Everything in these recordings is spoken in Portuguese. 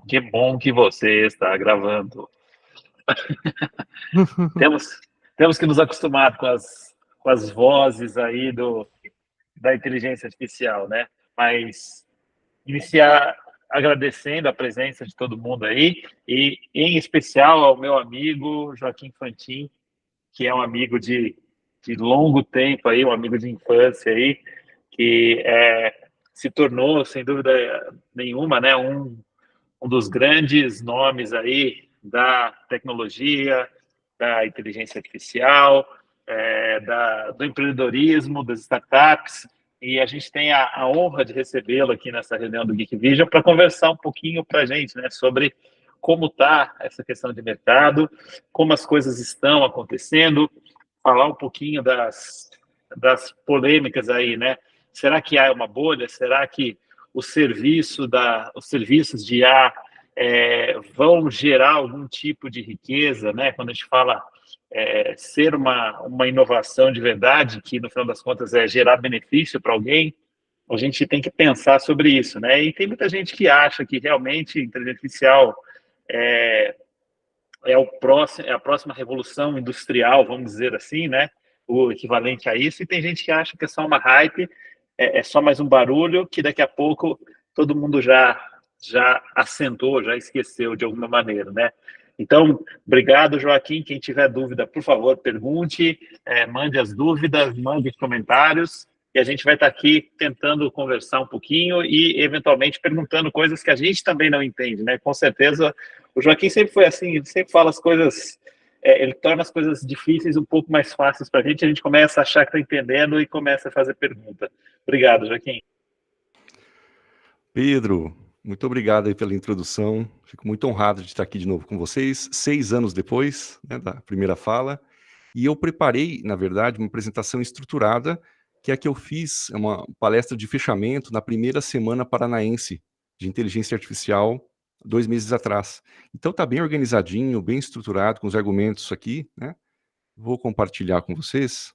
Que bom que você está gravando. Temos, temos que nos acostumar com as vozes aí da inteligência artificial, né? Mas iniciar agradecendo a presença de todo mundo aí, e em especial ao meu amigo Joaquim Fantin, que é um amigo de longo tempo aí, um amigo de infância aí, que se tornou, sem dúvida nenhuma, né, um dos grandes nomes aí da tecnologia, da inteligência artificial, do empreendedorismo, das startups, e a gente tem a honra de recebê-lo aqui nessa reunião do Geek Vision para conversar um pouquinho para a gente, né, sobre como está essa questão de mercado, como as coisas estão acontecendo, falar um pouquinho das polêmicas aí, né? Será que há uma bolha? Será que os serviços de IA vão gerar algum tipo de riqueza, né? Quando a gente fala ser uma inovação de verdade, que no final das contas é gerar benefício para alguém, a gente tem que pensar sobre isso, né? E tem muita gente que acha que realmente a inteligência artificial é, é a próxima revolução industrial, vamos dizer assim, né? O equivalente a isso, e tem gente que acha que é só uma hype, é só mais um barulho, que daqui a pouco todo mundo já assentou, já esqueceu de alguma maneira, né? Então, obrigado, Joaquim. Quem tiver dúvida, por favor, pergunte, mande as dúvidas, mande os comentários, e a gente vai estar aqui tentando conversar um pouquinho e, eventualmente, perguntando coisas que a gente também não entende, né? Com certeza, o Joaquim sempre foi assim, ele sempre fala as coisas, ele torna as coisas difíceis um pouco mais fáceis para a gente começa a achar que está entendendo e começa a fazer pergunta. Obrigado, Joaquim. Pedro, muito obrigado aí pela introdução. Fico muito honrado de estar aqui de novo com vocês, 6 anos depois, né, da primeira fala. E eu preparei, na verdade, uma apresentação estruturada, que é a que eu fiz, é uma palestra de fechamento na primeira semana paranaense de inteligência artificial, 2 meses atrás. Então está bem organizadinho, bem estruturado, com os argumentos aqui, né? Vou compartilhar com vocês.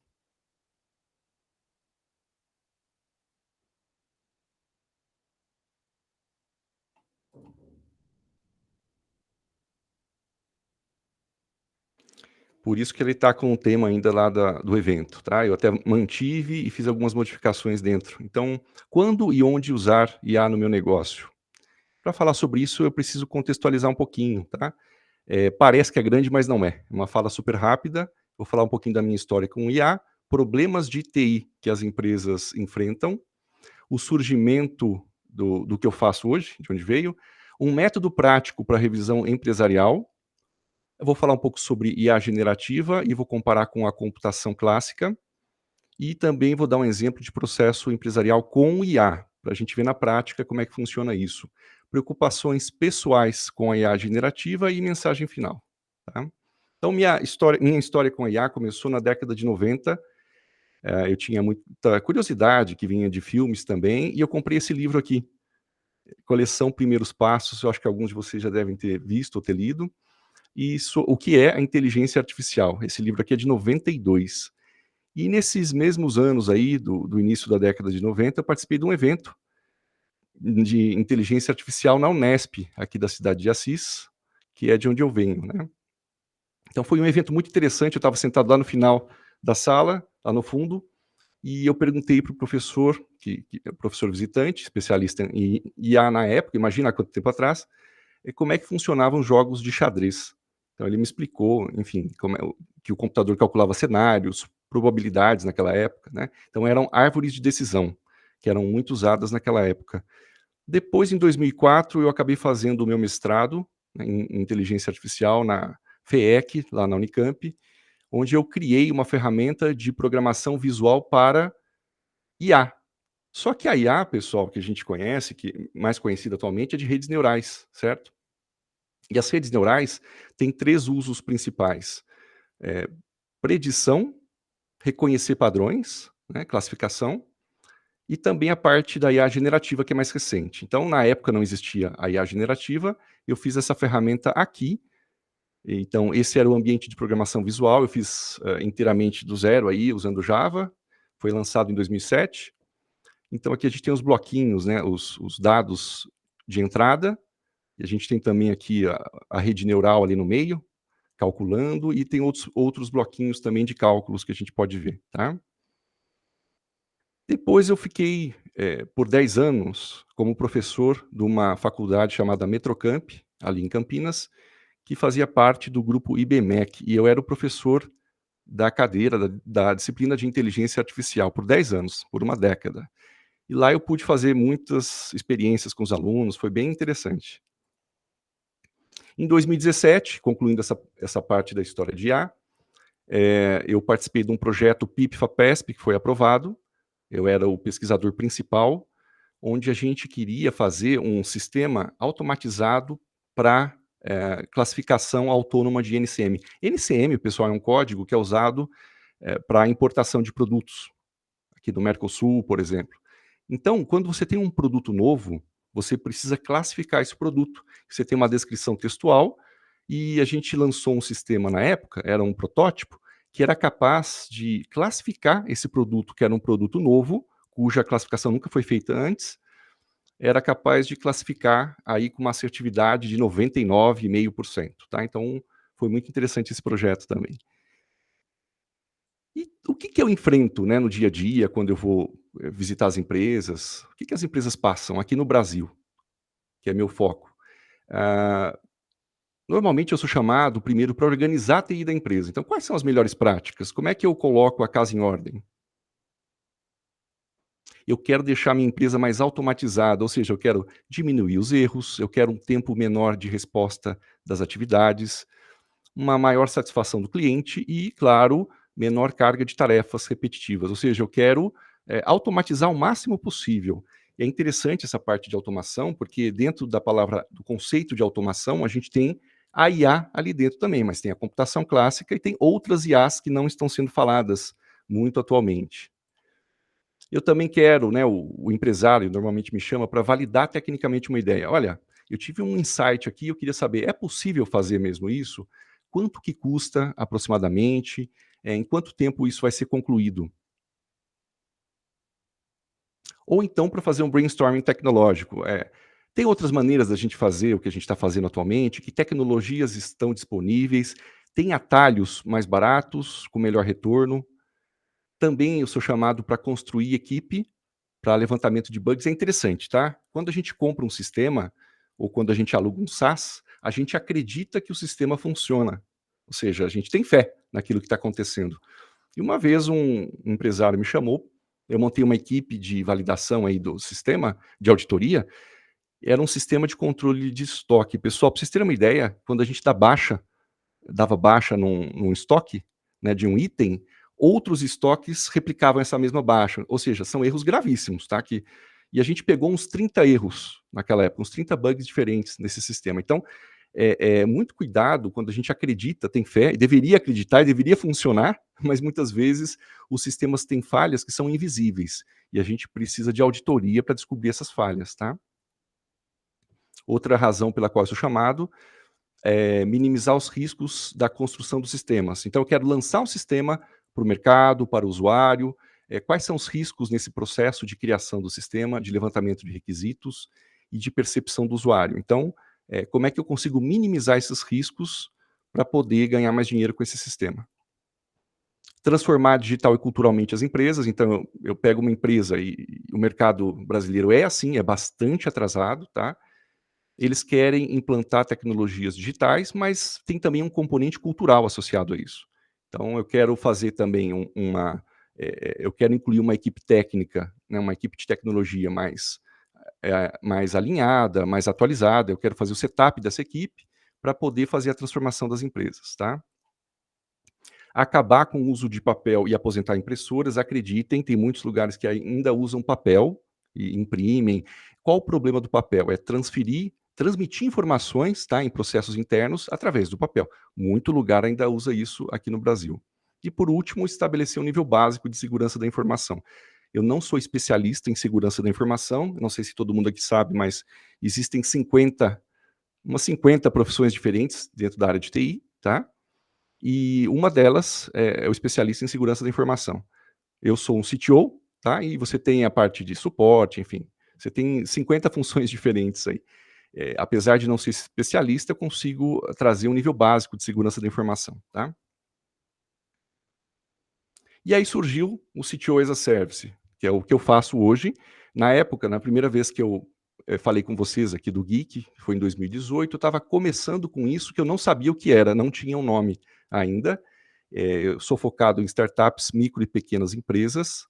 Por isso que ele está com o tema ainda lá do evento, tá? Eu até mantive e fiz algumas modificações dentro. Então, quando e onde usar IA no meu negócio? Para falar sobre isso, eu preciso contextualizar um pouquinho, tá? Parece que é grande, mas não é. É uma fala super rápida. Vou falar um pouquinho da minha história com IA, problemas de TI que as empresas enfrentam, o surgimento do que eu faço hoje, de onde veio, um método prático para revisão empresarial. Eu vou falar um pouco sobre IA generativa e vou comparar com a computação clássica. E também vou dar um exemplo de processo empresarial com IA, para a gente ver na prática como é que funciona isso. Preocupações pessoais com a IA generativa e mensagem final. Tá? Então, minha história com a IA começou na década de 90. Eu tinha muita curiosidade, que vinha de filmes também, e eu comprei esse livro aqui, Coleção Primeiros Passos. Eu acho que alguns de vocês já devem ter visto ou ter lido. O que é a inteligência artificial. Esse livro aqui é de 92. E nesses mesmos anos aí, do início da década de 90, eu participei de um evento de inteligência artificial na Unesp, aqui da cidade de Assis, que é de onde eu venho, né? Então foi um evento muito interessante, eu estava sentado lá no final da sala, lá no fundo, e eu perguntei para o professor, que é o professor visitante, especialista em IA na época, imagina há quanto tempo atrás, como é que funcionavam jogos de xadrez. Então ele me explicou, enfim, que o computador calculava cenários, probabilidades naquela época, né? Então eram árvores de decisão, que eram muito usadas naquela época. Depois, em 2004, eu acabei fazendo o meu mestrado, né, em inteligência artificial na FEEC, lá na Unicamp, onde eu criei uma ferramenta de programação visual para IA. Só que a IA, pessoal, que a gente conhece, que é mais conhecida atualmente, é de redes neurais, certo? E as redes neurais têm 3 usos principais: predição, reconhecer padrões, né, classificação, e também a parte da IA generativa, que é mais recente. Então, na época não existia a IA generativa, eu fiz essa ferramenta aqui. Então, esse era o ambiente de programação visual, eu fiz inteiramente do zero aí, usando Java, foi lançado em 2007. Então, aqui a gente tem os bloquinhos, né, os dados de entrada, E a gente tem também aqui a rede neural ali no meio, calculando, e tem outros bloquinhos também de cálculos que a gente pode ver, tá? Depois eu fiquei, por 10 anos, como professor de uma faculdade chamada Metrocamp, ali em Campinas, que fazia parte do grupo IBMEC, e eu era o professor da cadeira, da disciplina de inteligência artificial, por 10 anos, por uma década. E lá eu pude fazer muitas experiências com os alunos, foi bem interessante. Em 2017, concluindo essa parte da história de IA, eu participei de um projeto PIP-FAPESP, que foi aprovado, eu era o pesquisador principal, onde a gente queria fazer um sistema automatizado para classificação autônoma de NCM. NCM, pessoal, é um código que é usado para importação de produtos, aqui do Mercosul, por exemplo. Então, quando você tem um produto novo, você precisa classificar esse produto. Você tem uma descrição textual, e a gente lançou um sistema na época, era um protótipo, que era capaz de classificar esse produto, que era um produto novo, cuja classificação nunca foi feita antes, era capaz de classificar aí com uma assertividade de 99,5%, tá? Então, foi muito interessante esse projeto também. E o que eu enfrento, né, no dia a dia, quando eu vou visitar as empresas? O que as empresas passam aqui no Brasil, que é meu foco? Ah, Normalmente eu sou chamado primeiro para organizar a TI da empresa. Então, quais são as melhores práticas? Como é que eu coloco a casa em ordem? Eu quero deixar minha empresa mais automatizada, ou seja, eu quero diminuir os erros, eu quero um tempo menor de resposta das atividades, uma maior satisfação do cliente e, claro, menor carga de tarefas repetitivas. Ou seja, eu quero automatizar o máximo possível. E é interessante essa parte de automação, porque dentro da palavra, do conceito de automação, a gente tem a IA ali dentro também, mas tem a computação clássica e tem outras IAs que não estão sendo faladas muito atualmente. Eu também quero, né, o empresário normalmente me chama para validar tecnicamente uma ideia. Olha, eu tive um insight aqui, eu queria saber, é possível fazer mesmo isso? Quanto que custa aproximadamente? Em quanto tempo isso vai ser concluído? Ou então para fazer um brainstorming tecnológico. Tem outras maneiras da gente fazer o que a gente está fazendo atualmente? Que tecnologias estão disponíveis? Tem atalhos mais baratos, com melhor retorno? Também eu sou chamado para construir equipe para levantamento de bugs. É interessante, tá? Quando a gente compra um sistema, ou quando a gente aluga um SaaS, a gente acredita que o sistema funciona. Ou seja, a gente tem fé naquilo que está acontecendo. E uma vez um empresário me chamou, eu montei uma equipe de validação aí do sistema, de auditoria, era um sistema de controle de estoque. Pessoal, para vocês terem uma ideia, quando a gente dava baixa num estoque, né, de um item, outros estoques replicavam essa mesma baixa. Ou seja, são erros gravíssimos, tá? E a gente pegou uns 30 erros naquela época, uns 30 bugs diferentes nesse sistema. Então, muito cuidado quando a gente acredita, tem fé, e deveria acreditar, e deveria funcionar, mas muitas vezes os sistemas têm falhas que são invisíveis, e a gente precisa de auditoria para descobrir essas falhas, tá? Outra razão pela qual eu sou chamado minimizar os riscos da construção dos sistemas. Então, eu quero lançar um sistema para o mercado, para o usuário. Quais são os riscos nesse processo de criação do sistema, de levantamento de requisitos e de percepção do usuário? Então, como é que eu consigo minimizar esses riscos para poder ganhar mais dinheiro com esse sistema? Transformar digital e culturalmente as empresas. Então, eu pego uma empresa e o mercado brasileiro é assim, é bastante atrasado, tá? Eles querem implantar tecnologias digitais, mas tem também um componente cultural associado a isso. Então, eu quero fazer também eu quero incluir uma equipe técnica, né, uma equipe de tecnologia mais alinhada, mais atualizada. Eu quero fazer o setup dessa equipe para poder fazer a transformação das empresas, tá? Acabar com o uso de papel e aposentar impressoras. Acreditem, tem muitos lugares que ainda usam papel e imprimem. Qual o problema do papel? É transmitir informações, tá, em processos internos através do papel. Muito lugar ainda usa isso aqui no Brasil. E por último, estabelecer um nível básico de segurança da informação. Eu não sou especialista em segurança da informação, não sei se todo mundo aqui sabe, mas existem umas 50 profissões diferentes dentro da área de TI, tá? E uma delas é o especialista em segurança da informação. Eu sou um CTO, tá? E você tem a parte de suporte, enfim, você tem 50 funções diferentes aí. apesar de não ser especialista, eu consigo trazer um nível básico de segurança da informação, tá? E aí surgiu o CTO as a Service, que é o que eu faço hoje. Na época, na primeira vez que eu falei com vocês aqui do Geek, foi em 2018, eu estava começando com isso, que eu não sabia o que era, não tinha um nome ainda. Eu sou focado em startups, micro e pequenas empresas.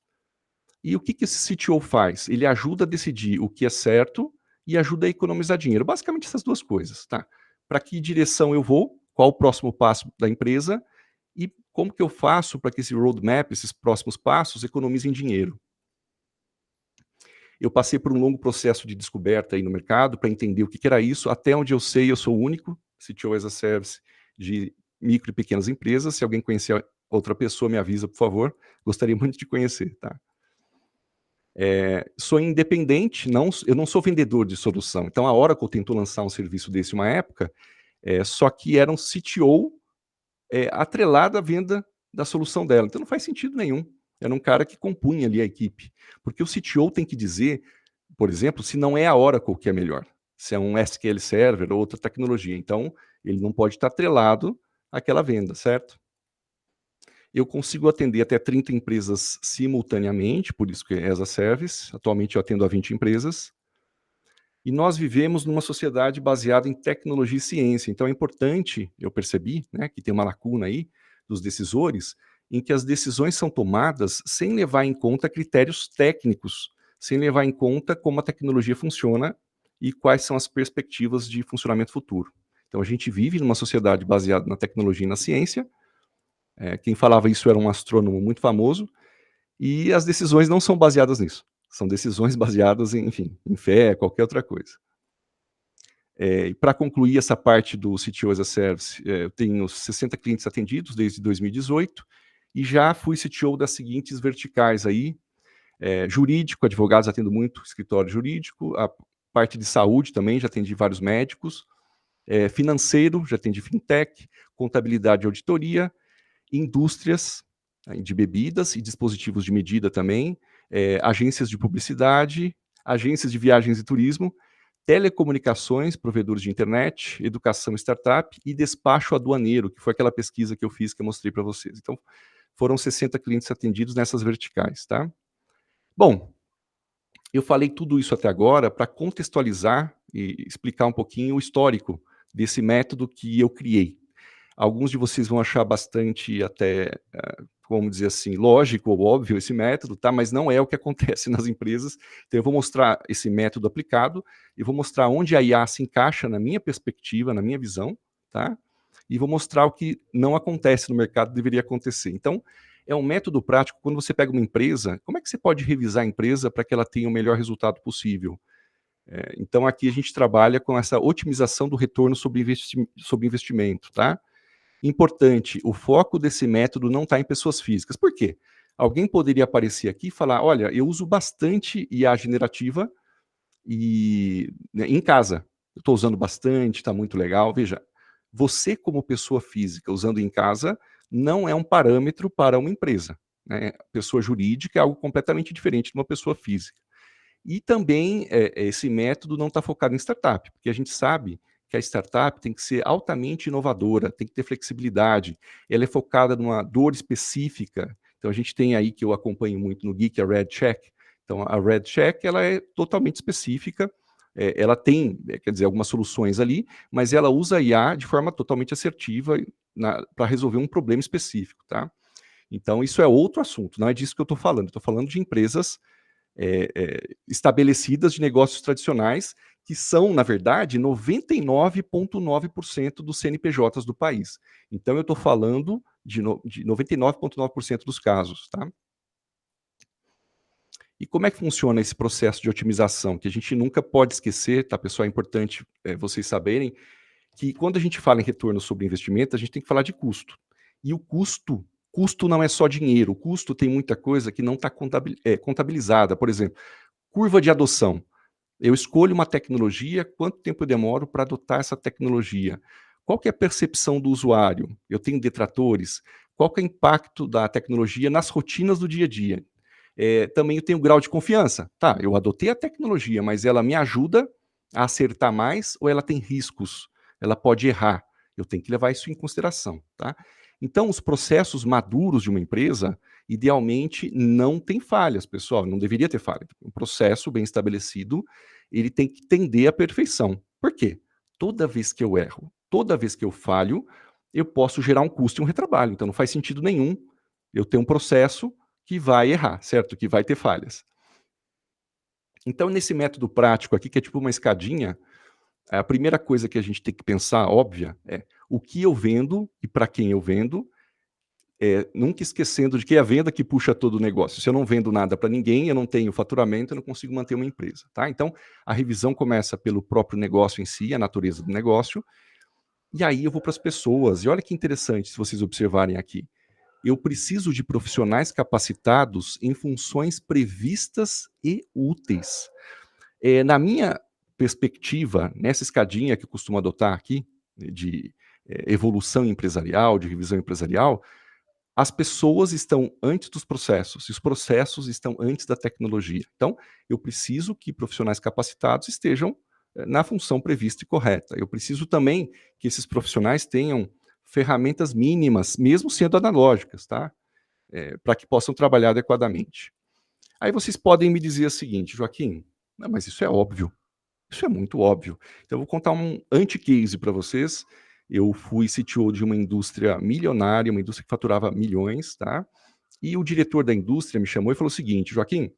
E o que esse CTO faz? Ele ajuda a decidir o que é certo e ajuda a economizar dinheiro. Basicamente essas duas coisas, tá? Para que direção eu vou, qual o próximo passo da empresa e como que eu faço para que esse roadmap, esses próximos passos, economizem dinheiro. Eu passei por um longo processo de descoberta aí no mercado para entender o que era isso. Até onde eu sei, eu sou o único CTO as a Service de micro e pequenas empresas. Se alguém conhecer outra pessoa, me avisa, por favor. Gostaria muito de conhecer, tá? Sou independente, eu não sou vendedor de solução. Então, a Oracle tentou lançar um serviço desse uma época, só que era um CTO atrelado à venda da solução dela. Então, não faz sentido nenhum. Era um cara que compunha ali a equipe. Porque o CTO tem que dizer, por exemplo, se não é a Oracle que é melhor, se é um SQL Server ou outra tecnologia. Então, ele não pode estar atrelado àquela venda, certo? Eu consigo atender até 30 empresas simultaneamente, por isso que é as a Service. Atualmente eu atendo a 20 empresas. E nós vivemos numa sociedade baseada em tecnologia e ciência. Então é importante, eu percebi, né, que tem uma lacuna aí dos decisores, em que as decisões são tomadas sem levar em conta critérios técnicos, sem levar em conta como a tecnologia funciona e quais são as perspectivas de funcionamento futuro. Então a gente vive numa sociedade baseada na tecnologia e na ciência. Quem falava isso era um astrônomo muito famoso, e as decisões não são baseadas nisso. São decisões baseadas em, enfim, em fé, qualquer outra coisa. E para concluir essa parte do CTO as a Service, eu tenho 60 clientes atendidos desde 2018 e já fui CTO das seguintes verticais aí, jurídico, advogados atendo muito, escritório jurídico, a parte de saúde também, já atendi vários médicos, financeiro, já atendi fintech, contabilidade e auditoria, indústrias de bebidas e dispositivos de medida também, agências de publicidade, agências de viagens e turismo, telecomunicações, provedores de internet, educação startup e despacho aduaneiro, que foi aquela pesquisa que eu fiz que eu mostrei para vocês. Então, foram 60 clientes atendidos nessas verticais, tá? Bom, eu falei tudo isso até agora para contextualizar e explicar um pouquinho o histórico desse método que eu criei. Alguns de vocês vão achar bastante até, vamos dizer assim, lógico ou óbvio esse método, tá? Mas não é o que acontece nas empresas. Então eu vou mostrar esse método aplicado e vou mostrar onde a IA se encaixa na minha perspectiva, na minha visão, tá? E vou mostrar o que não acontece no mercado, deveria acontecer. Então, é um método prático. Quando você pega uma empresa, como é que você pode revisar a empresa para que ela tenha o melhor resultado possível? Então, aqui a gente trabalha com essa otimização do retorno sobre investimento, tá? Importante, o foco desse método não está em pessoas físicas. Por quê? Alguém poderia aparecer aqui e falar, olha, eu uso bastante IA generativa em casa. Eu estou usando bastante, está muito legal. Veja, você como pessoa física usando em casa não é um parâmetro para uma empresa, né? Pessoa jurídica é algo completamente diferente de uma pessoa física. E também esse método não está focado em startup, porque a gente sabe que a startup tem que ser altamente inovadora, tem que ter flexibilidade, ela é focada numa dor específica. Então a gente tem aí, que eu acompanho muito no Geek, a Red Check. Então a Red Check, ela é totalmente específica, ela tem, quer dizer, algumas soluções ali, mas ela usa a IA de forma totalmente assertiva para resolver um problema específico, tá? Então isso é outro assunto, não é disso que eu estou falando. Estou falando de empresas estabelecidas de negócios tradicionais, que são, na verdade, 99,9% dos CNPJs do país. Então, eu estou falando de 99,9% dos casos, tá? E como é que funciona esse processo de otimização? Que a gente nunca pode esquecer, tá, pessoal? É importante vocês saberem que quando a gente fala em retorno sobre investimento, a gente tem que falar de custo. E o custo não é só dinheiro, o custo tem muita coisa que não está contabilizada. Por exemplo, curva de adoção. Eu escolho uma tecnologia, quanto tempo eu demoro para adotar essa tecnologia? Qual que é a percepção do usuário? Eu tenho detratores? Qual que é o impacto da tecnologia nas rotinas do dia a dia? Também eu tenho grau de confiança. Tá, eu adotei a tecnologia, mas ela me ajuda a acertar mais ou ela tem riscos? Ela pode errar. Eu tenho que levar isso em consideração, tá? Então, os processos maduros de uma empresa, idealmente, não tem falhas, pessoal, não deveria ter falha. Um processo bem estabelecido, ele tem que tender à perfeição. Por quê? Toda vez que eu erro, toda vez que eu falho, eu posso gerar um custo e um retrabalho. Então, não faz sentido nenhum eu ter um processo que vai errar, certo? Que vai ter falhas. Então, nesse método prático aqui, que é tipo uma escadinha, a primeira coisa que a gente tem que pensar, óbvia, é o que eu vendo e para quem eu vendo, nunca esquecendo de que é a venda que puxa todo o negócio. Se eu não vendo nada para ninguém, eu não tenho faturamento, eu não consigo manter uma empresa, tá? Então, a revisão começa pelo próprio negócio em si, a natureza do negócio, e aí eu vou para as pessoas. E olha que interessante, se vocês observarem aqui. Eu preciso de profissionais capacitados em funções previstas e úteis. Na minha perspectiva, nessa escadinha que eu costumo adotar aqui, de evolução empresarial, de revisão empresarial, as pessoas estão antes dos processos, e os processos estão antes da tecnologia. Então, eu preciso que profissionais capacitados estejam na função prevista e correta. Eu preciso também que esses profissionais tenham ferramentas mínimas, mesmo sendo analógicas, tá? Para que possam trabalhar adequadamente. Aí vocês podem me dizer o seguinte, Joaquim, não, mas isso é óbvio. Isso é muito óbvio. Então, eu vou contar um anti-case para vocês. Eu fui CTO de uma indústria milionária, uma indústria que faturava milhões, tá? E o diretor da indústria me chamou e falou o seguinte, Joaquim,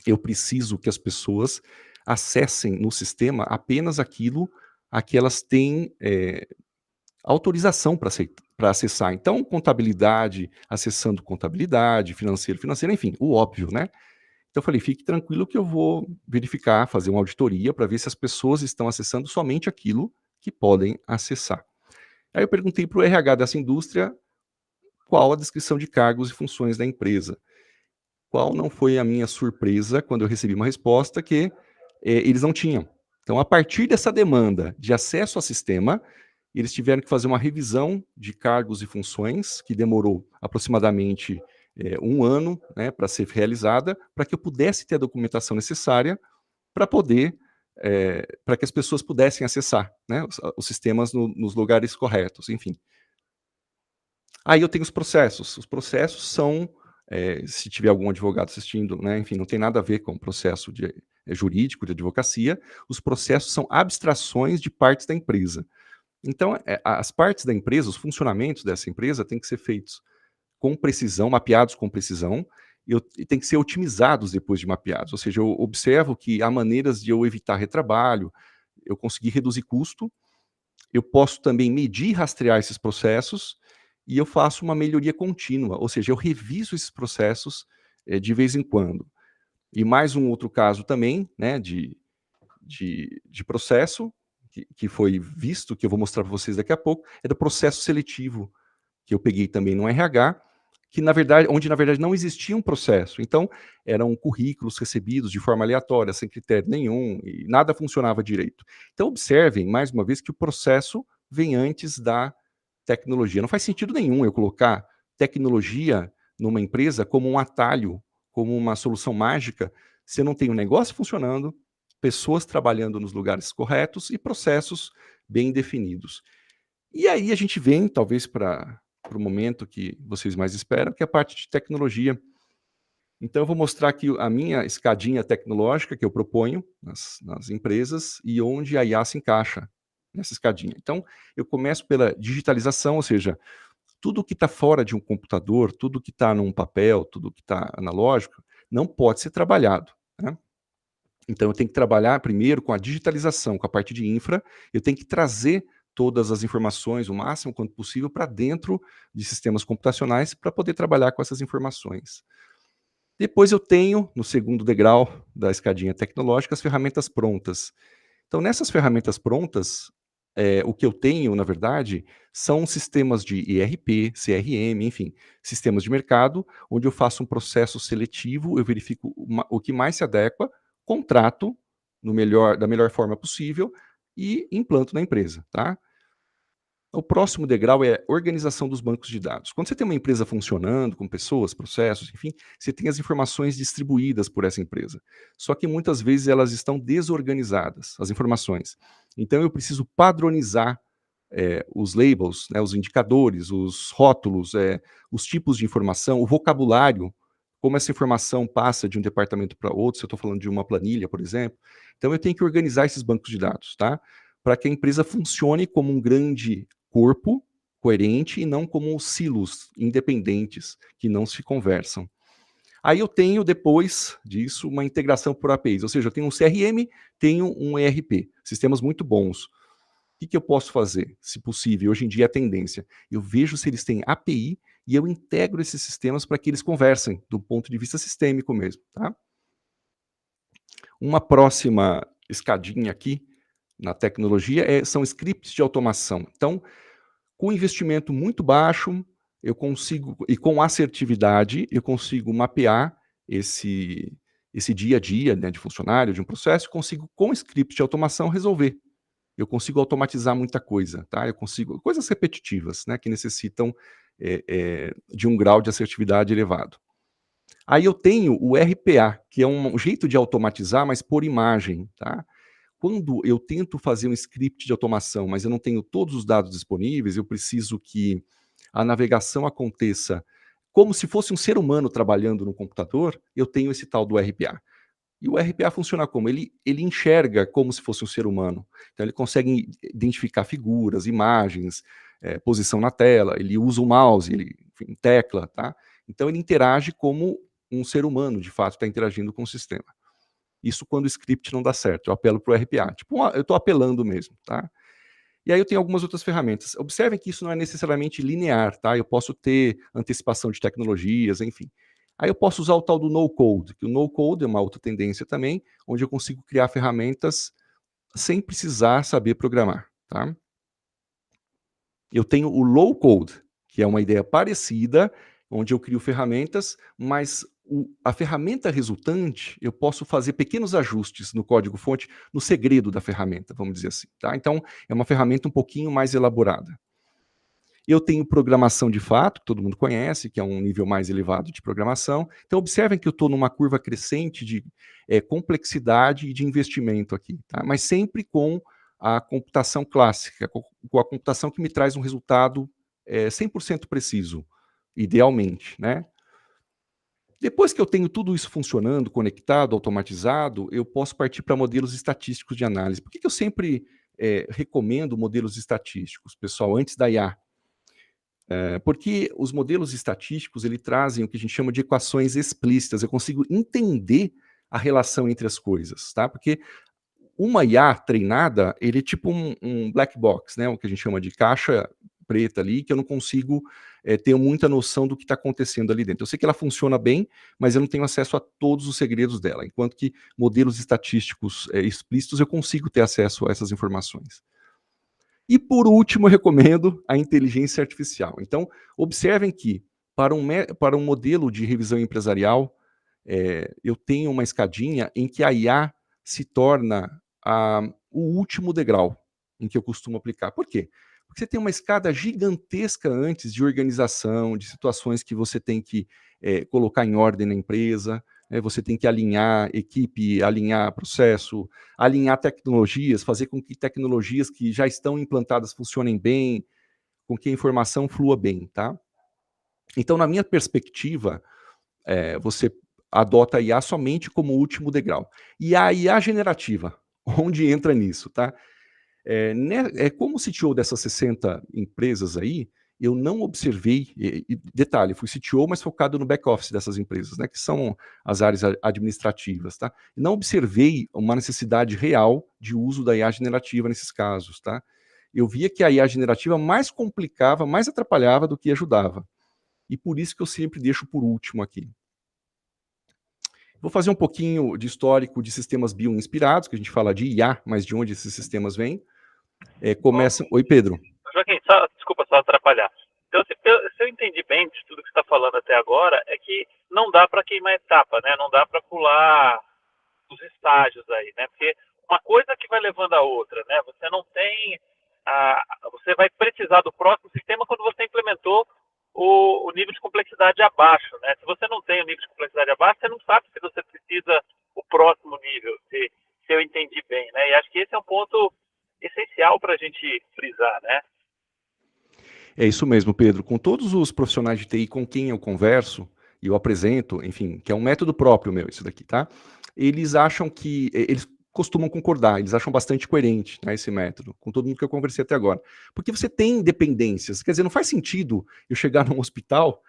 eu preciso que as pessoas acessem no sistema apenas aquilo a que elas têm autorização para acessar. Então, contabilidade, acessando contabilidade, financeiro, enfim, o óbvio, né? Então eu falei, fique tranquilo que eu vou verificar, fazer uma auditoria para ver se as pessoas estão acessando somente aquilo que podem acessar. Aí eu perguntei para o RH dessa indústria qual a descrição de cargos e funções da empresa. Qual não foi a minha surpresa quando eu recebi uma resposta que eles não tinham. Então, a partir dessa demanda de acesso ao sistema, eles tiveram que fazer uma revisão de cargos e funções, que demorou aproximadamente um ano, né, para ser realizada, para que eu pudesse ter a documentação necessária para poder, para que as pessoas pudessem acessar, né, os sistemas nos lugares corretos, enfim. Aí eu tenho os processos. Os processos são, se tiver algum advogado assistindo, né, enfim, não tem nada a ver com o processo jurídico, de advocacia. Os processos são abstrações de partes da empresa. Então, as partes da empresa, os funcionamentos dessa empresa têm que ser feitos com precisão, mapeados com precisão, e tem que ser otimizados depois de mapeados. Ou seja, eu observo que há maneiras de eu evitar retrabalho, eu conseguir reduzir custo, eu posso também medir e rastrear esses processos, e eu faço uma melhoria contínua, ou seja, eu reviso esses processos de vez em quando. E mais um outro caso também, né, de processo, que foi visto, que eu vou mostrar para vocês daqui a pouco, é do processo seletivo, que eu peguei também no RH, onde na verdade não existia um processo. Então, eram currículos recebidos de forma aleatória, sem critério nenhum, e nada funcionava direito. Então, observem, mais uma vez, que o processo vem antes da tecnologia. Não faz sentido nenhum eu colocar tecnologia numa empresa como um atalho, como uma solução mágica, se eu não tenho negócio funcionando, pessoas trabalhando nos lugares corretos e processos bem definidos. E aí a gente vem, talvez, para o momento que vocês mais esperam, que é a parte de tecnologia. Então, eu vou mostrar aqui a minha escadinha tecnológica que eu proponho nas empresas e onde a IA se encaixa nessa escadinha. Então, eu começo pela digitalização, ou seja, tudo que está fora de um computador, tudo que está num papel, tudo que está analógico, não pode ser trabalhado, né? Então, eu tenho que trabalhar primeiro com a digitalização, com a parte de infra, eu tenho que trazer todas as informações, o máximo quanto possível, para dentro de sistemas computacionais para poder trabalhar com essas informações. Depois eu tenho, no segundo degrau da escadinha tecnológica, as ferramentas prontas. Então, nessas ferramentas prontas, o que eu tenho, na verdade, são sistemas de ERP, CRM, enfim, sistemas de mercado, onde eu faço um processo seletivo, eu verifico o que mais se adequa, contrato da melhor forma possível e implanto na empresa, tá? O próximo degrau é organização dos bancos de dados. Quando você tem uma empresa funcionando, com pessoas, processos, enfim, você tem as informações distribuídas por essa empresa. Só que muitas vezes elas estão desorganizadas, as informações. Então eu preciso padronizar os labels, né, os indicadores, os rótulos, os tipos de informação, o vocabulário, como essa informação passa de um departamento para outro, se eu estou falando de uma planilha, por exemplo. Então eu tenho que organizar esses bancos de dados, tá? Para que a empresa funcione como um grande corpo coerente e não como silos independentes que não se conversam. Aí eu tenho, depois disso, uma integração por APIs, ou seja, eu tenho um CRM, tenho um ERP, sistemas muito bons. O que eu posso fazer, se possível? Hoje em dia é a tendência. Eu vejo se eles têm API e eu integro esses sistemas para que eles conversem, do ponto de vista sistêmico mesmo. Tá? Uma próxima escadinha aqui na tecnologia são scripts de automação. Então, com investimento muito baixo, eu consigo, e com assertividade, eu consigo mapear esse dia a dia, né, de funcionário, de um processo, consigo, com scripts de automação, resolver. Eu consigo automatizar muita coisa, tá? Eu consigo, coisas repetitivas, né, que necessitam de um grau de assertividade elevado. Aí eu tenho o RPA, que é um jeito de automatizar, mas por imagem, tá? Quando eu tento fazer um script de automação, mas eu não tenho todos os dados disponíveis, eu preciso que a navegação aconteça como se fosse um ser humano trabalhando no computador, eu tenho esse tal do RPA. E o RPA funciona como? Ele enxerga como se fosse um ser humano. Então ele consegue identificar figuras, imagens, posição na tela, ele usa o mouse, ele enfim, tecla, tá? Então ele interage como um ser humano, de fato, está interagindo com o sistema. Isso quando o script não dá certo, eu apelo para o RPA. Tipo, eu estou apelando mesmo, tá? E aí eu tenho algumas outras ferramentas. Observem que isso não é necessariamente linear, tá? Eu posso ter antecipação de tecnologias, enfim. Aí eu posso usar o tal do no-code, que o no-code é uma outra tendência também, onde eu consigo criar ferramentas sem precisar saber programar, tá? Eu tenho o low-code, que é uma ideia parecida, onde eu crio ferramentas, mas a ferramenta resultante, eu posso fazer pequenos ajustes no código-fonte, no segredo da ferramenta, vamos dizer assim, tá? Então, é uma ferramenta um pouquinho mais elaborada. Eu tenho programação de fato, que todo mundo conhece, que é um nível mais elevado de programação. Então, observem que eu estou numa curva crescente de complexidade e de investimento aqui, tá? Mas sempre com a computação clássica, com a computação que me traz um resultado 100% preciso, idealmente, né? Depois que eu tenho tudo isso funcionando, conectado, automatizado, eu posso partir para modelos estatísticos de análise. Por que eu sempre recomendo modelos estatísticos, pessoal, antes da IA? Porque os modelos estatísticos, ele trazem o que a gente chama de equações explícitas. Eu consigo entender a relação entre as coisas, tá? Porque uma IA treinada, ele é tipo um black box, né? O que a gente chama de caixa preta ali, que eu não consigo ter muita noção do que está acontecendo ali dentro. Eu sei que ela funciona bem, mas eu não tenho acesso a todos os segredos dela. Enquanto que modelos estatísticos explícitos, eu consigo ter acesso a essas informações. E por último, eu recomendo a inteligência artificial. Então, observem que para um modelo de revisão empresarial, eu tenho uma escadinha em que a IA se torna o último degrau em que eu costumo aplicar. Por quê? Porque você tem uma escada gigantesca antes de organização, de situações que você tem que colocar em ordem na empresa, você tem que alinhar equipe, alinhar processo, alinhar tecnologias, fazer com que tecnologias que já estão implantadas funcionem bem, com que a informação flua bem, tá? Então, na minha perspectiva, você adota a IA somente como último degrau. E a IA generativa, onde entra nisso, tá? Como CTO dessas 60 empresas aí, eu não observei, detalhe, fui CTO, mas focado no back-office dessas empresas, né, que são as áreas administrativas, tá? Não observei uma necessidade real de uso da IA generativa nesses casos, tá? Eu via que a IA generativa mais complicava, mais atrapalhava do que ajudava. E por isso que eu sempre deixo por último aqui. Vou fazer um pouquinho de histórico de sistemas bio-inspirados, que a gente fala de IA, mas de onde esses sistemas vêm. Oi, Pedro. Joaquim, desculpa só atrapalhar. Então, se eu entendi bem de tudo que você está falando até agora, é que não dá para queimar etapa, né? Não dá para pular os estágios aí, né? Porque uma coisa que vai levando a outra, né? Você não tem... você vai precisar precisar do próximo sistema quando você implementou o nível de complexidade abaixo, né? Se você não tem o nível de complexidade abaixo, você não sabe se você precisa o próximo nível, se eu entendi bem, né? E acho que esse é um ponto essencial para a gente frisar, né? É isso mesmo, Pedro. Com todos os profissionais de TI com quem eu converso e eu apresento, enfim, que é um método próprio meu, isso daqui, tá? Eles acham que, eles costumam concordar, eles acham bastante coerente, né, esse método, com todo mundo que eu conversei até agora. Porque você tem dependências, quer dizer, não faz sentido eu chegar num hospital,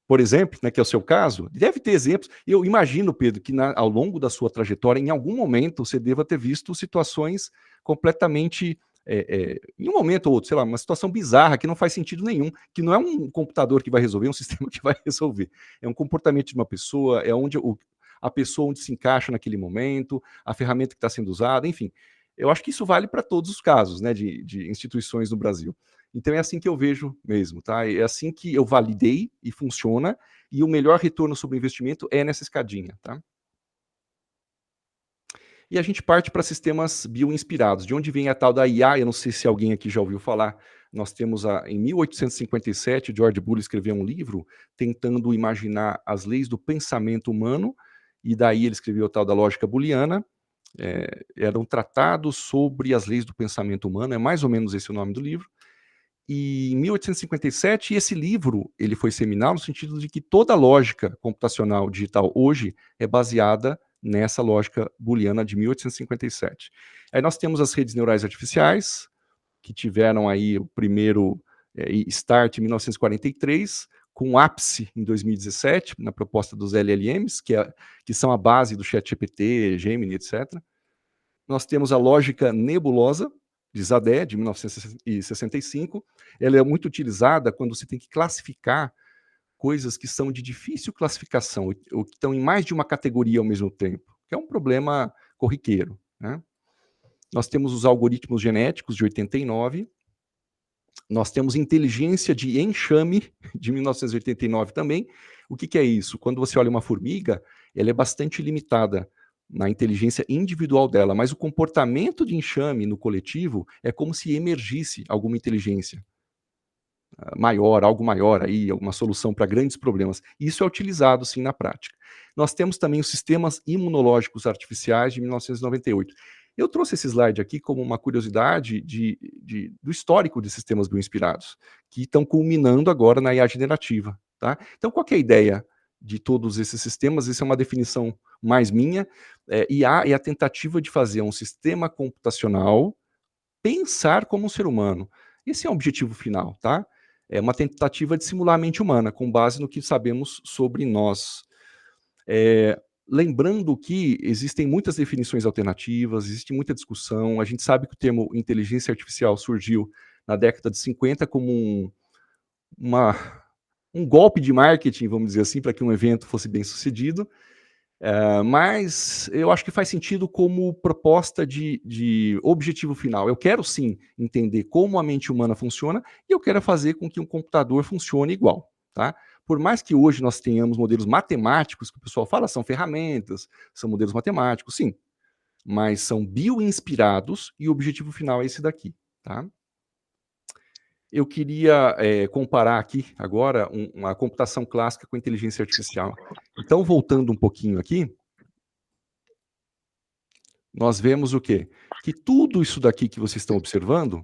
por exemplo, né, que é o seu caso, deve ter exemplos. Eu imagino, Pedro, que ao longo da sua trajetória, em algum momento, você deva ter visto situações completamente, em um momento ou outro, sei lá, uma situação bizarra que não faz sentido nenhum, que não é um computador que vai resolver, é um sistema que vai resolver. É um comportamento de uma pessoa, é onde a pessoa onde se encaixa naquele momento, a ferramenta que está sendo usada, enfim. Eu acho que isso vale para todos os casos, né, de instituições no Brasil. Então é assim que eu vejo mesmo, tá? É assim que eu validei e funciona, e o melhor retorno sobre o investimento é nessa escadinha, tá? E a gente parte para sistemas bioinspirados. De onde vem a tal da IA? Eu não sei se alguém aqui já ouviu falar. Nós temos, em 1857, George Boole escreveu um livro tentando imaginar as leis do pensamento humano, e daí ele escreveu a tal da lógica booleana. Era um tratado sobre as leis do pensamento humano, é mais ou menos esse o nome do livro. E em 1857, esse livro ele foi seminal no sentido de que toda a lógica computacional digital hoje é baseada nessa lógica booleana de 1857. Aí nós temos as redes neurais artificiais, que tiveram aí o primeiro start em 1943, com ápice em 2017, na proposta dos LLMs, que são a base do ChatGPT, Gemini, etc. Nós temos a lógica nebulosa, de Zadé, de 1965. Ela é muito utilizada quando você tem que classificar coisas que são de difícil classificação, ou que estão em mais de uma categoria ao mesmo tempo, que é um problema corriqueiro, né? Nós temos os algoritmos genéticos, de 89. Nós temos inteligência de enxame, de 1989 também. O que é isso? Quando você olha uma formiga, ela é bastante limitada na inteligência individual dela, mas o comportamento de enxame no coletivo é como se emergisse alguma inteligência maior, algo maior aí, alguma solução para grandes problemas. Isso é utilizado, sim, na prática. Nós temos também os sistemas imunológicos artificiais de 1998. Eu trouxe esse slide aqui como uma curiosidade do histórico de sistemas bioinspirados, que estão culminando agora na IA generativa. Tá? Então, qual que é a ideia de todos esses sistemas? Isso é uma definição mais minha. IA é a tentativa de fazer um sistema computacional pensar como um ser humano. Esse é o objetivo final, tá? É uma tentativa de simular a mente humana, com base no que sabemos sobre nós. Lembrando que existem muitas definições alternativas, existe muita discussão. A gente sabe que o termo inteligência artificial surgiu na década de 50 como um golpe de marketing, vamos dizer assim, para que um evento fosse bem sucedido. Mas eu acho que faz sentido como proposta de objetivo final. Eu quero sim entender como a mente humana funciona e eu quero fazer com que um computador funcione igual, tá? Por mais que hoje nós tenhamos modelos matemáticos, que o pessoal fala são ferramentas, são modelos matemáticos, sim, mas são bioinspirados e o objetivo final é esse daqui, tá? Eu queria comparar aqui agora uma computação clássica com inteligência artificial. Então, voltando um pouquinho aqui, nós vemos o quê? Que tudo isso daqui que vocês estão observando,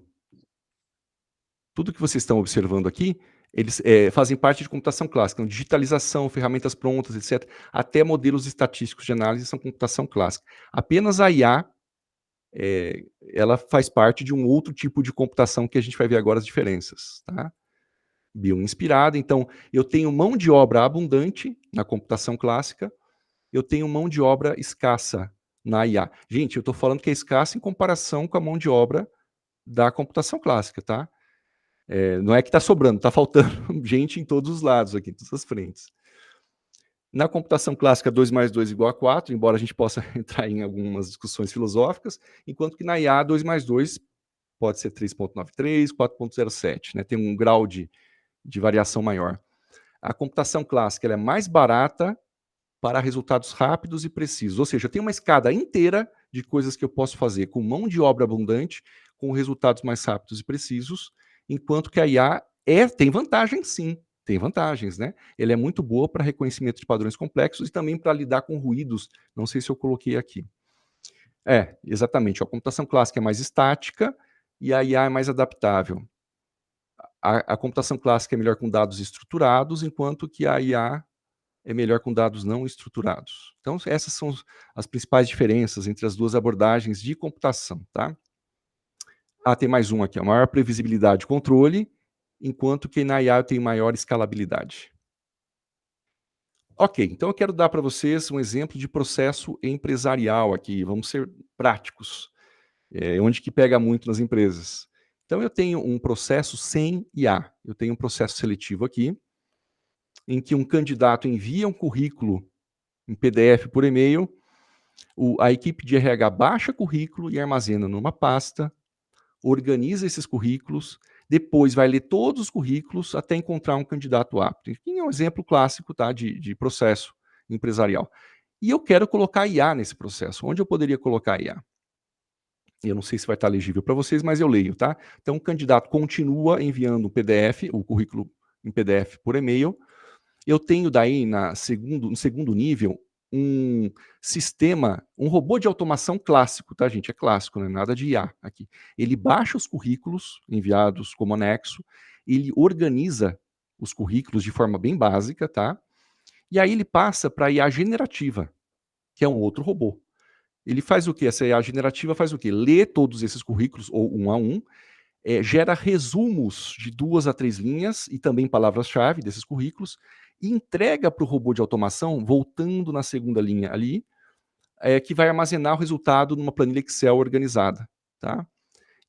tudo que vocês estão observando aqui, eles fazem parte de computação clássica, então, digitalização, ferramentas prontas, etc. Até modelos estatísticos de análise são computação clássica. Apenas a IA, ela faz parte de um outro tipo de computação que a gente vai ver agora as diferenças, tá? Bioinspirada, então eu tenho mão de obra abundante na computação clássica, eu tenho mão de obra escassa na IA. Gente, eu estou falando que é escassa em comparação com a mão de obra da computação clássica, tá? Não é que está sobrando, está faltando gente em todos os lados aqui, em todas as frentes. Na computação clássica, 2 mais 2 igual a 4, embora a gente possa entrar em algumas discussões filosóficas, enquanto que na IA, 2 mais 2 pode ser 3.93, 4.07, né? Tem um grau de variação maior. A computação clássica ela é mais barata para resultados rápidos e precisos. Ou seja, eu tenho uma escada inteira de coisas que eu posso fazer com mão de obra abundante, com resultados mais rápidos e precisos, enquanto que a IA tem vantagens sim, tem vantagens, né? Ela é muito boa para reconhecimento de padrões complexos e também para lidar com ruídos, não sei se eu coloquei aqui. Exatamente, a computação clássica é mais estática e a IA é mais adaptável. A computação clássica é melhor com dados estruturados, enquanto que a IA é melhor com dados não estruturados. Então, essas são as principais diferenças entre as duas abordagens de computação, tá? Tem mais um aqui, a maior previsibilidade e controle, enquanto que na IA eu tenho maior escalabilidade. Ok, então eu quero dar para vocês um exemplo de processo empresarial aqui, vamos ser práticos, onde que pega muito nas empresas. Então eu tenho um processo sem IA, eu tenho um processo seletivo aqui, em que um candidato envia um currículo em PDF por e-mail, a equipe de RH baixa currículo e armazena numa pasta, organiza esses currículos, depois vai ler todos os currículos até encontrar um candidato apto. Enfim, é um exemplo clássico, tá, de processo empresarial. E eu quero colocar IA nesse processo. Onde eu poderia colocar IA? Eu não sei se vai estar legível para vocês, mas eu leio, tá? Então, o candidato continua enviando um PDF, o currículo em PDF por e-mail. Eu tenho daí, no segundo nível, um sistema, um robô de automação clássico, tá, gente? É clássico, não é nada de IA aqui. Ele baixa os currículos enviados como anexo, ele organiza os currículos de forma bem básica, tá? E aí ele passa para a IA generativa, que é um outro robô. Ele faz o quê? Essa IA generativa faz o quê? Lê todos esses currículos, ou um a um, gera resumos de 2 a 3 linhas e também palavras-chave desses currículos e entrega para o robô de automação, voltando na segunda linha ali, que vai armazenar o resultado numa planilha Excel organizada. Tá?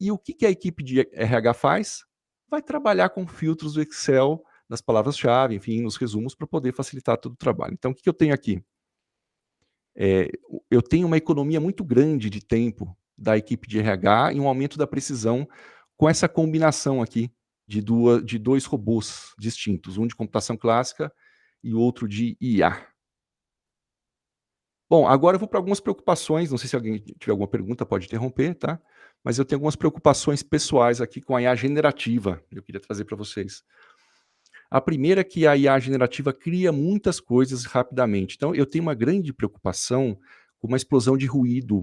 E o que a equipe de RH faz? Vai trabalhar com filtros do Excel, das palavras-chave, enfim, nos resumos, para poder facilitar todo o trabalho. Então, o que eu tenho aqui? Eu tenho uma economia muito grande de tempo da equipe de RH e um aumento da precisão com essa combinação aqui de 2 robôs distintos, um de computação clássica e outro de IA. Bom, agora eu vou para algumas preocupações, não sei se alguém tiver alguma pergunta, pode interromper, tá? Mas eu tenho algumas preocupações pessoais aqui com a IA generativa, eu queria trazer para vocês. A primeira é que a IA generativa cria muitas coisas rapidamente. Então, eu tenho uma grande preocupação com uma explosão de ruído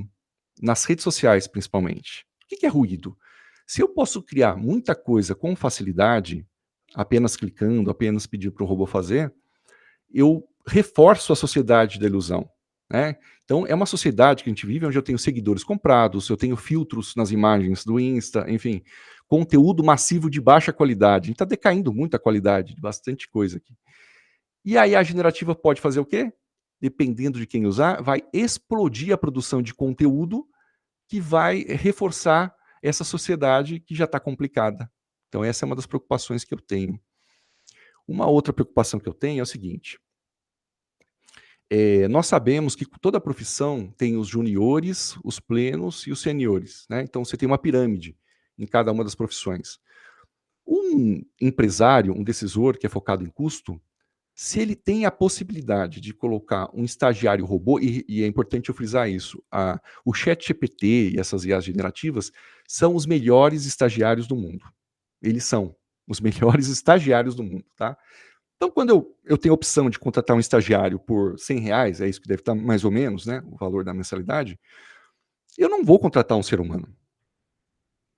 nas redes sociais, principalmente. O que é ruído? Se eu posso criar muita coisa com facilidade, apenas clicando, apenas pedindo para o robô fazer, eu reforço a sociedade da ilusão. Né? Então, é uma sociedade que a gente vive onde eu tenho seguidores comprados, eu tenho filtros nas imagens do Insta, enfim, conteúdo massivo de baixa qualidade. A gente está decaindo muito a qualidade de bastante coisa aqui. E aí a generativa pode fazer o quê? Dependendo de quem usar, vai explodir a produção de conteúdo que vai reforçar essa sociedade que já está complicada. Então, essa é uma das preocupações que eu tenho. Uma outra preocupação que eu tenho é o seguinte: nós sabemos que toda profissão tem os juniores, os plenos e os seniores. Né? Então, você tem uma pirâmide em cada uma das profissões. Um empresário, um decisor que é focado em custo, se ele tem a possibilidade de colocar um estagiário robô, e é importante eu frisar isso, o ChatGPT e essas IAs generativas são os melhores estagiários do mundo. Eles são os melhores estagiários do mundo, tá? Então, quando eu tenho a opção de contratar um estagiário por R$100, é isso que deve estar mais ou menos, né, o valor da mensalidade, eu não vou contratar um ser humano.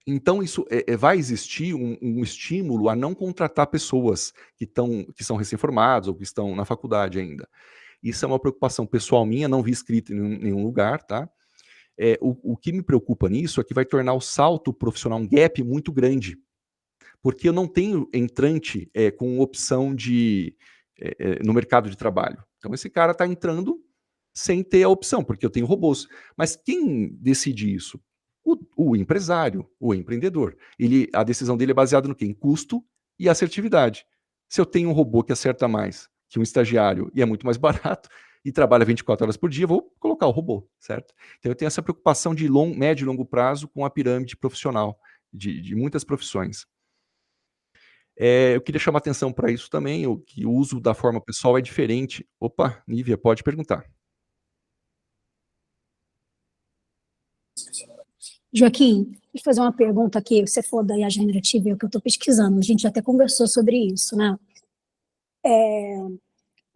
Então, isso vai existir um estímulo a não contratar pessoas que são recém-formados ou que estão na faculdade ainda. Isso é uma preocupação pessoal minha, não vi escrito em nenhum lugar, tá? O que me preocupa nisso é que vai tornar o salto profissional um gap muito grande, porque eu não tenho entrante com opção no mercado de trabalho. Então, esse cara está entrando sem ter a opção, porque eu tenho robôs. Mas quem decide isso? O empresário, o empreendedor. A decisão dele é baseada no quê? Em custo e assertividade. Se eu tenho um robô que acerta mais que um estagiário e é muito mais barato e trabalha 24 horas por dia, eu vou colocar o robô, certo? Então eu tenho essa preocupação de médio e longo prazo com a pirâmide profissional de muitas profissões. Eu queria chamar atenção para isso também, que o uso da forma pessoal é diferente. Opa, Nívia, pode perguntar. Joaquim, deixa eu fazer uma pergunta aqui. Você falou da IA generativa, é o que eu estou pesquisando. A gente até conversou sobre isso, né?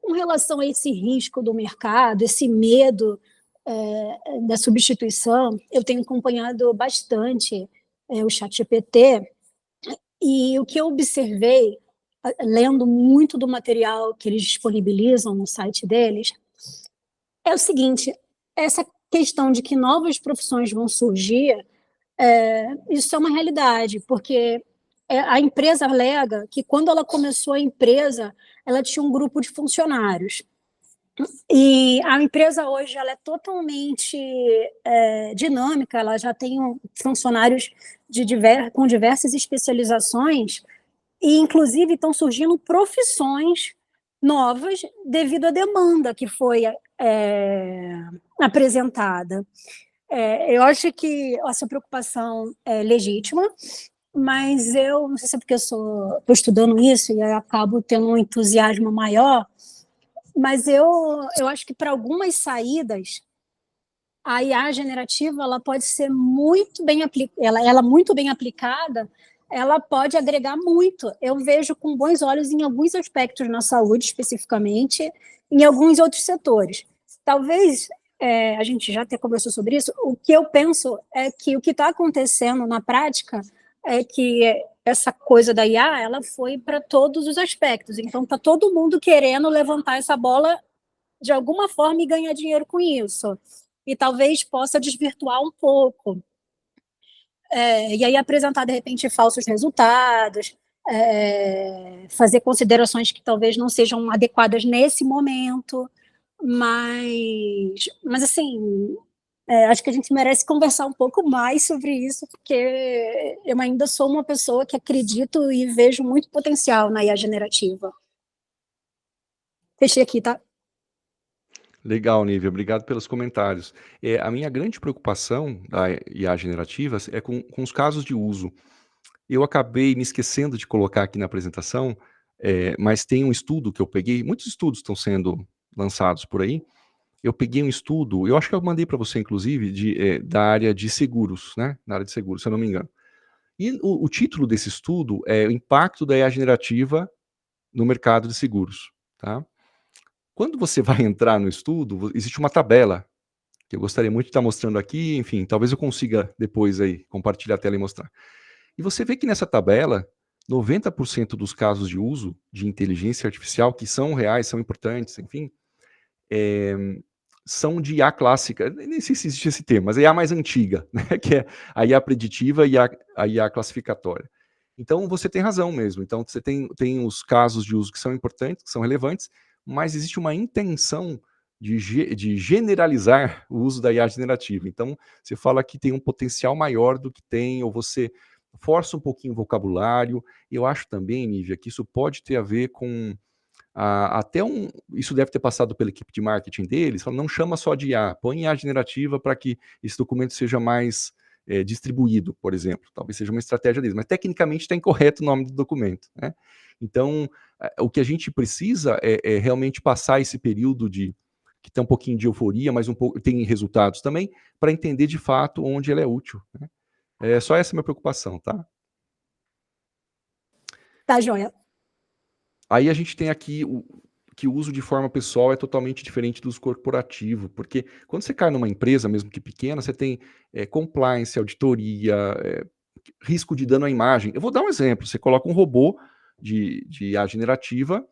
Com relação a esse risco do mercado, esse medo da substituição, eu tenho acompanhado bastante o ChatGPT, e o que eu observei, lendo muito do material que eles disponibilizam no site deles, é o seguinte: essa questão de que novas profissões vão surgir, isso é uma realidade, porque a empresa alega que quando ela começou a empresa, ela tinha um grupo de funcionários. E a empresa hoje ela é totalmente dinâmica, ela já tem funcionários com diversas especializações, e inclusive estão surgindo profissões novas devido à demanda que foi apresentada. Eu acho que essa preocupação é legítima, mas eu não sei se é porque eu estou estudando isso e eu acabo tendo um entusiasmo maior, mas eu acho que para algumas saídas a IA generativa ela pode ser muito bem ela muito bem aplicada, ela pode agregar muito. Eu vejo com bons olhos em alguns aspectos na saúde, especificamente, em alguns outros setores. Talvez, a gente já até conversou sobre isso, o que eu penso é que o que está acontecendo na prática é que essa coisa da IA, ela foi para todos os aspectos. Então, está todo mundo querendo levantar essa bola de alguma forma e ganhar dinheiro com isso. E talvez possa desvirtuar um pouco. E aí apresentar, de repente, falsos resultados, fazer considerações que talvez não sejam adequadas nesse momento, mas assim, acho que a gente merece conversar um pouco mais sobre isso, porque eu ainda sou uma pessoa que acredito e vejo muito potencial na IA generativa. Fechei aqui, tá? Legal, Nívia, obrigado pelos comentários. A minha grande preocupação da IA generativa é com os casos de uso. Eu acabei me esquecendo de colocar aqui na apresentação, mas tem um estudo que eu peguei, muitos estudos estão sendo lançados por aí. Eu peguei um estudo, eu acho que eu mandei para você, inclusive, da área de seguros, né? Na área de seguros, se eu não me engano. E o título desse estudo é o impacto da IA generativa no mercado de seguros, tá? Quando você vai entrar no estudo, existe uma tabela, que eu gostaria muito de estar mostrando aqui, enfim, talvez eu consiga depois aí compartilhar a tela e mostrar. E você vê que nessa tabela, 90% dos casos de uso de inteligência artificial, que são reais, são importantes, enfim, são de IA clássica, nem sei se existe esse termo, mas é a IA mais antiga, né, que é a IA preditiva e a IA classificatória. Então, você tem razão mesmo. Então, você tem os casos de uso que são importantes, que são relevantes, mas existe uma intenção de generalizar o uso da IA generativa. Então, você fala que tem um potencial maior do que tem, ou você força um pouquinho o vocabulário. Eu acho também, Nívia, que isso pode ter a ver com isso deve ter passado pela equipe de marketing deles, não chama só de IA, põe IA generativa para que esse documento seja mais distribuído, por exemplo. Talvez seja uma estratégia deles, mas tecnicamente está incorreto o nome do documento, né? Então, o que a gente precisa é realmente passar esse período que tem um pouquinho de euforia, mas tem resultados também, para entender de fato onde ela é útil, né? É só essa a minha preocupação, tá? Tá, joia. Aí a gente tem aqui que o uso de forma pessoal é totalmente diferente do uso corporativo, porque quando você cai numa empresa, mesmo que pequena, você tem compliance, auditoria, risco de dano à imagem. Eu vou dar um exemplo, você coloca um robô de IA generativa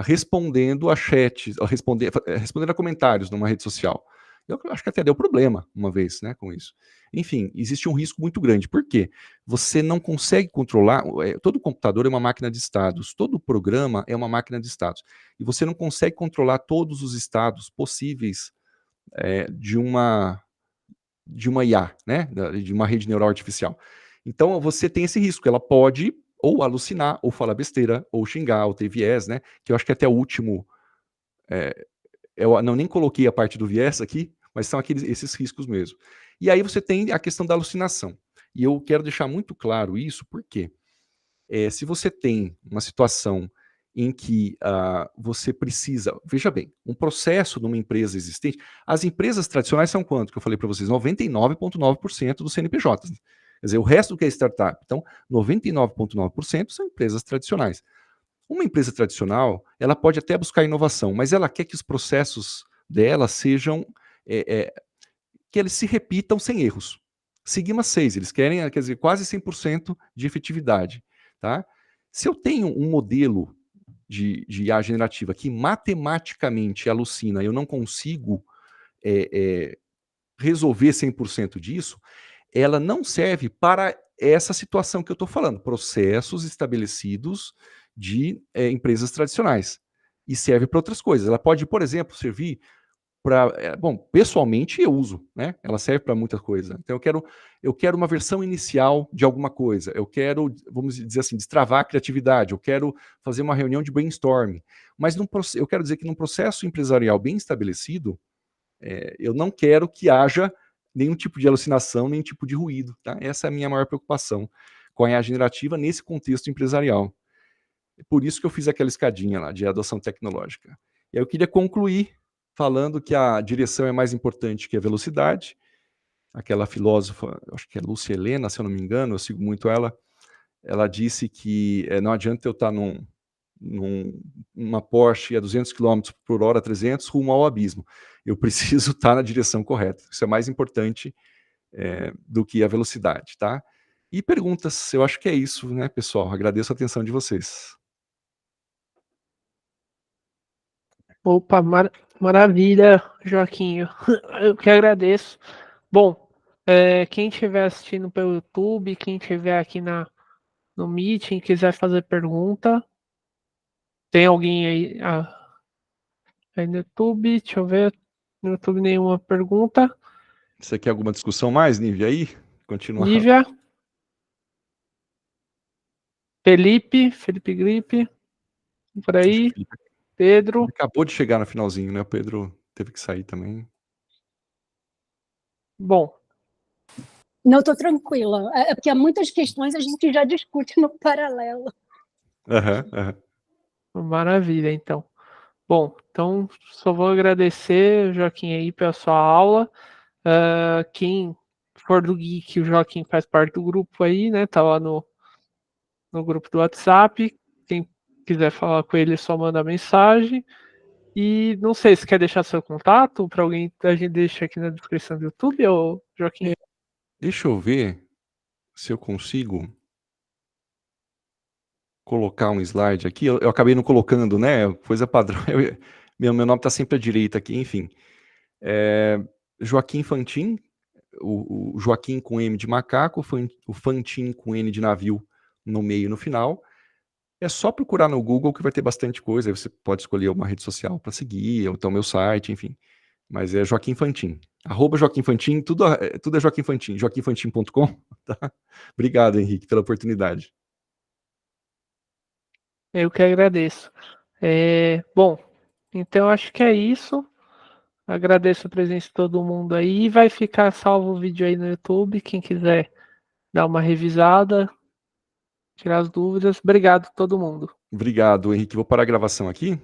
respondendo a chats, respondendo a comentários numa rede social. Eu acho que até deu problema uma vez, né, com isso. Enfim, existe um risco muito grande. Por quê? Você não consegue controlar. Todo computador é uma máquina de estados, todo programa é uma máquina de estados. E você não consegue controlar todos os estados possíveis de uma IA, né, de uma rede neural artificial. Então você tem esse risco. Ela pode ou alucinar, ou falar besteira, ou xingar, ou ter viés, né? Que eu acho que até o último. Eu nem coloquei a parte do viés aqui, mas são esses riscos mesmo. E aí você tem a questão da alucinação. E eu quero deixar muito claro isso, porque se você tem uma situação em que você precisa... Veja bem, um processo numa empresa existente... As empresas tradicionais são quanto? Que eu falei para vocês, 99,9% dos CNPJs. Quer dizer, o resto que é startup. Então, 99,9% são empresas tradicionais. Uma empresa tradicional, ela pode até buscar inovação, mas ela quer que os processos dela sejam... que eles se repitam sem erros. Sigma 6, eles querem, quer dizer, quase 100% de efetividade. Tá? Se eu tenho um modelo de IA generativa que matematicamente alucina, eu não consigo resolver 100% disso, ela não serve para essa situação que eu estou falando, processos estabelecidos de empresas tradicionais. E serve para outras coisas. Ela pode, por exemplo, servir para... bom, pessoalmente eu uso, né? Ela serve para muita coisa. Então eu quero uma versão inicial de alguma coisa. Eu quero, vamos dizer assim, destravar a criatividade. Eu quero fazer uma reunião de brainstorming. Mas eu quero dizer que num processo empresarial bem estabelecido, eu não quero que haja nenhum tipo de alucinação, nenhum tipo de ruído. Tá? Essa é a minha maior preocupação com a IA generativa nesse contexto empresarial. É por isso que eu fiz aquela escadinha lá de adoção tecnológica. E aí eu queria concluir falando que a direção é mais importante que a velocidade. Aquela filósofa, acho que é Lúcia Helena, se eu não me engano, eu sigo muito ela, ela disse que não adianta eu estar numa Porsche a 200 km por hora, 300, rumo ao abismo. Eu preciso estar na direção correta. Isso é mais importante do que a velocidade, tá? E perguntas, eu acho que é isso, né, pessoal? Agradeço a atenção de vocês. Opa, maravilha, Joaquim. Eu que agradeço. Bom, quem estiver assistindo pelo YouTube, quem estiver aqui no Meeting, quiser fazer pergunta, tem alguém aí no YouTube? Deixa eu ver. No YouTube nenhuma pergunta. Você quer alguma discussão mais, Nívia, aí? Continuar. Nívia. Felipe Gripe. Por aí. Pedro. Acabou de chegar no finalzinho, né? O Pedro teve que sair também. Bom. Não, estou tranquila. É porque há muitas questões a gente já discute no paralelo. Maravilha, então. Bom, então só vou agradecer, Joaquim, aí pela sua aula. Quem for do Geek, o Joaquim faz parte do grupo aí, né? Tá lá no grupo do WhatsApp. Quem quiser falar com ele, só manda mensagem. E não sei se quer deixar seu contato para alguém, a gente deixa aqui na descrição do YouTube, ou Joaquim? Deixa eu ver se eu consigo colocar um slide aqui. Eu acabei não colocando, né? Coisa padrão. Meu nome está sempre à direita aqui, enfim. Joaquim Fantin, o Joaquim com M de macaco, o Fantin com N de navio no meio e no final. É só procurar no Google que vai ter bastante coisa. Aí você pode escolher uma rede social para seguir, ou então meu site, enfim. Mas é Joaquim Fantin. @Joaquim Fantin, tudo é Joaquim Fantin, joaquimfantin.com. Tá? Obrigado, Henrique, pela oportunidade. Eu que agradeço. Bom, então acho que é isso. Agradeço a presença de todo mundo aí. Vai ficar salvo o vídeo aí no YouTube. Quem quiser dar uma revisada, tirar as dúvidas. Obrigado a todo mundo. Obrigado, Henrique. Vou parar a gravação aqui.